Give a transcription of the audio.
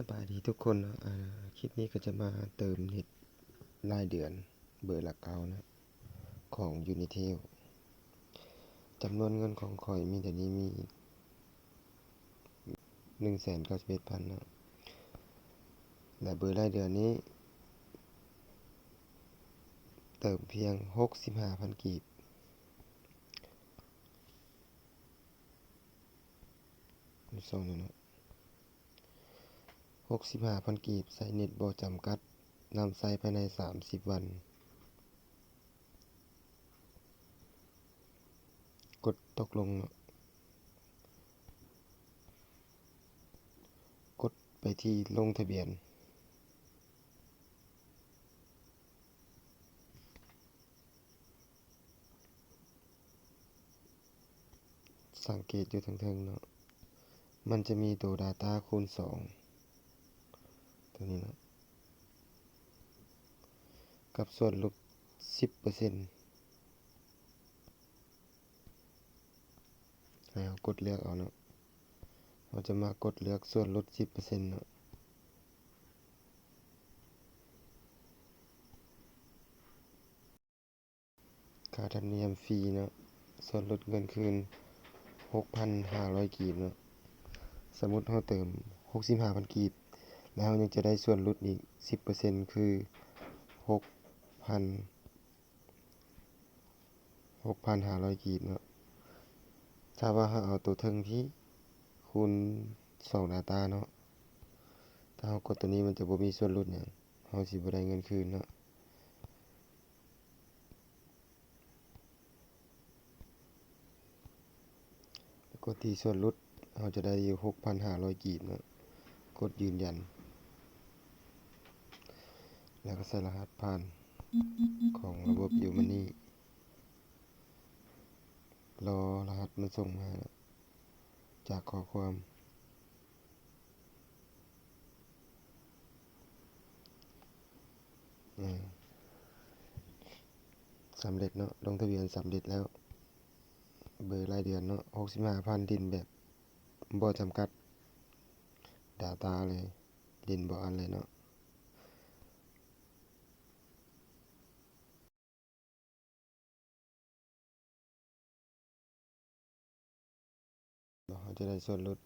บายดีทุกคนนะคลิปนี้ก็จะมาเติมเน็ตรายเดือนเบอร์หลักเก่านะของ Unitel จำนวนเงินของข่อยมีแต่นี้มี 191,000 นะและเบอร์รายเดือนนี้เติมเพียง 65,000 กีบส่งนะ65,000 กีบใช้เน็ตบ่จำกัดนำใช้ภายใน30 วันกดตกลงนะกดไปที่ลงทะเบียนสังเกตอยู่ทางๆเนาะมันจะมีตัว Data คูณ 2ตัวนี้นะกับส่วนลด 10% ให้เรากดเลือกเอาเนาะเราจะมากดเลือกส่วนลด 10% เนาะค่าธรรมเนียมฟรีเนาะส่วนลดเงินคืน 6,500 กีบเนาะสมมุติเราเติม 65,000 กีบแล้วเรายังจะได้ส่วนลดอีก 10% คือ 6,500 กีบเนาะถ้าว่าเราเอาตัวเทิงที่คูณ2 Data เนาะถ้าเรากดตัวนี้มันจะบ่มีส่วนลดหยังเราสิบ่ได้เงินคืนเนาะกดที่ส่วนลดเราจะได้อยู่ 6,500 กีบเนาะกดยืนยันแล้วก็ใส่รหัสผ่านของระบบ YouMoney รอรหัสมันส่งมาจากข้อความสำเร็จเนาะลงทะเบียนสำเร็จแล้วเบอร์รายเดือนเนาะ 65,000 ดินแบบบ่จำกัด Data เลยดินบ่อันเลยเนาะเราจะได้ส่วนลด